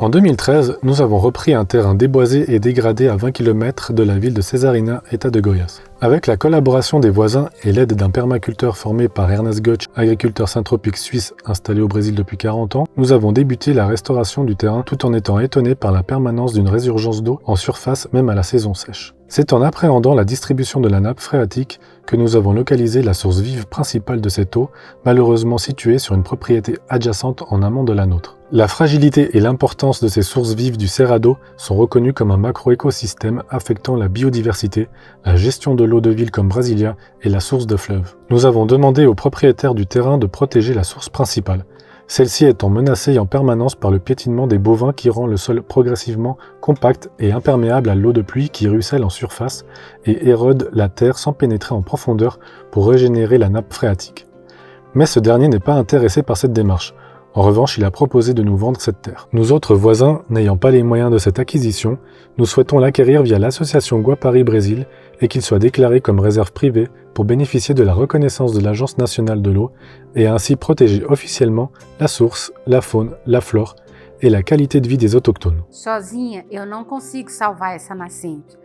En 2013, nous avons repris un terrain déboisé et dégradé à 20 km de la ville de Cesarina, État de Goiás. Avec la collaboration des voisins et l'aide d'un permaculteur formé par Ernest Götsch, agriculteur syntropique suisse installé au Brésil depuis 40 ans, nous avons débuté la restauration du terrain tout en étant étonnés par la permanence d'une résurgence d'eau en surface même à la saison sèche. C'est en appréhendant la distribution de la nappe phréatique que nous avons localisé la source vive principale de cette eau, malheureusement située sur une propriété adjacente en amont de la nôtre. La fragilité et l'importance de ces sources vives du Cerrado sont reconnues comme un macro-écosystème affectant la biodiversité, la gestion de l'eau de ville comme Brasilia et la source de fleuve. Nous avons demandé aux propriétaires du terrain de protéger la source principale, celle-ci étant menacée en permanence par le piétinement des bovins qui rend le sol progressivement compact et imperméable à l'eau de pluie qui ruisselle en surface et érode la terre sans pénétrer en profondeur pour régénérer la nappe phréatique. Mais ce dernier n'est pas intéressé par cette démarche. En revanche, il a proposé de nous vendre cette terre. Nous autres voisins, n'ayant pas les moyens de cette acquisition, nous souhaitons l'acquérir via l'association Guapari Brésil et qu'il soit déclaré comme réserve privée pour bénéficier de la reconnaissance de l'Agence nationale de l'eau et ainsi protéger officiellement la source, la faune, la flore et la qualité de vie des autochtones. Sozinha, eu não consigo salvar essa nascente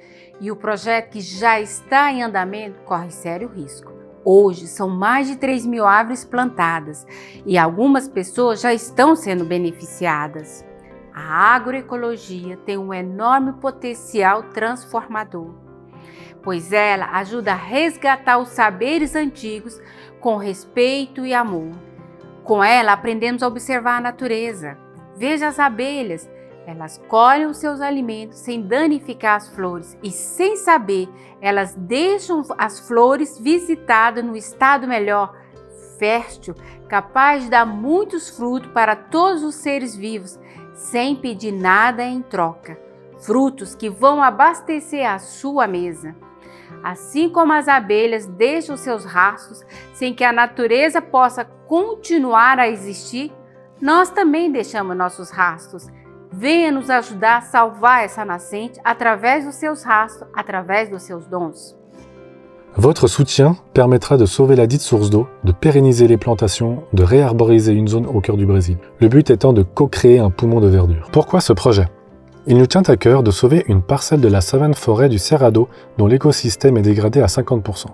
e o projeto que já está em andamento corre sério risco. Hoje são mais de 3.000 árvores plantadas e algumas pessoas já estão sendo beneficiadas. A agroecologia tem um enorme potencial transformador, pois ela ajuda a resgatar os saberes antigos com respeito e amor. Com ela aprendemos a observar a natureza. Veja as abelhas, elas colhem os seus alimentos sem danificar as flores e, sem saber, elas deixam as flores visitadas no estado melhor, fértil, capaz de dar muitos frutos para todos os seres vivos, sem pedir nada em troca. Frutos que vão abastecer a sua mesa. Assim como as abelhas deixam seus rastros sem que a natureza possa continuar a existir, nós também deixamos nossos rastros. Venha nos ajudar a salvar essa nascente através dos seus rastros, através dos seus dons. Votre soutien permettra de sauver la dite source d'eau, de pérenniser les plantations, de réarboriser une zone au cœur du Brésil. Le but étant de co-créer un poumon de verdure. Pourquoi ce projet ? Il nous tient à cœur de sauver une parcelle de la savane forêt du Cerrado dont l'écosystème est dégradé à 50%.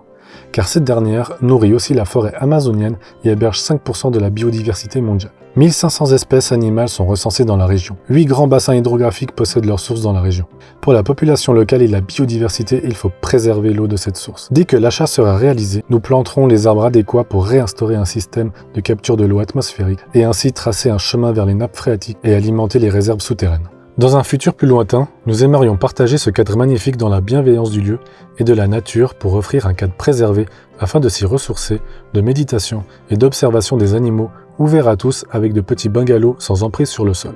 Car cette dernière nourrit aussi la forêt amazonienne et héberge 5% de la biodiversité mondiale. 1500 espèces animales sont recensées dans la région. 8 grands bassins hydrographiques possèdent leurs sources dans la région. Pour la population locale et la biodiversité, il faut préserver l'eau de cette source. Dès que l'achat sera réalisé, nous planterons les arbres adéquats pour réinstaurer un système de capture de l'eau atmosphérique et ainsi tracer un chemin vers les nappes phréatiques et alimenter les réserves souterraines. Dans un futur plus lointain, nous aimerions partager ce cadre magnifique dans la bienveillance du lieu et de la nature pour offrir un cadre préservé afin de s'y ressourcer, de méditation et d'observation des animaux ouvert à tous avec de petits bungalows sans emprise sur le sol.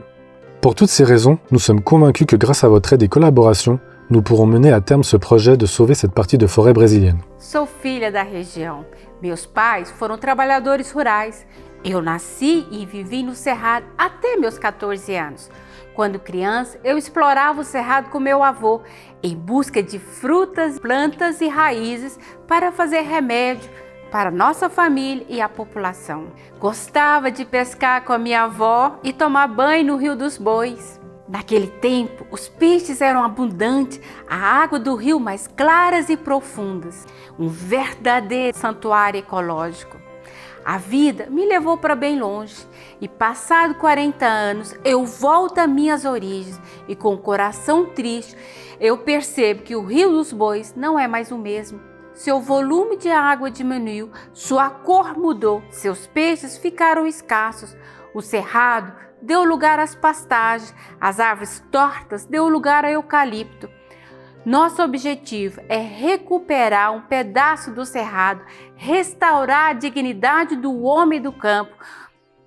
Pour toutes ces raisons, nous sommes convaincus que grâce à votre aide et collaboration, nous pourrons mener à terme ce projet de sauver cette partie de forêt brésilienne. Sou filha da região. Meus pais foram trabalhadores rurais. Eu nasci e vivi no Cerrado até meus 14 anos. Quando criança, eu explorava o Cerrado com meu avô em busca de frutas, plantas e raízes para fazer remédio para nossa família e a população. Gostava de pescar com a minha avó e tomar banho no Rio dos Bois. Naquele tempo, os peixes eram abundantes, a água do rio mais claras e profundas, um verdadeiro santuário ecológico. A vida me levou para bem longe e, passado 40 anos, eu volto às minhas origens e, com o coração triste, eu percebo que o Rio dos Bois não é mais o mesmo. Seu volume de água diminuiu, sua cor mudou, seus peixes ficaram escassos, o cerrado deu lugar às pastagens, as árvores tortas deu lugar ao eucalipto. Nosso objetivo é recuperar um pedaço do cerrado, restaurar a dignidade do homem do campo.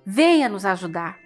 Venha nos ajudar.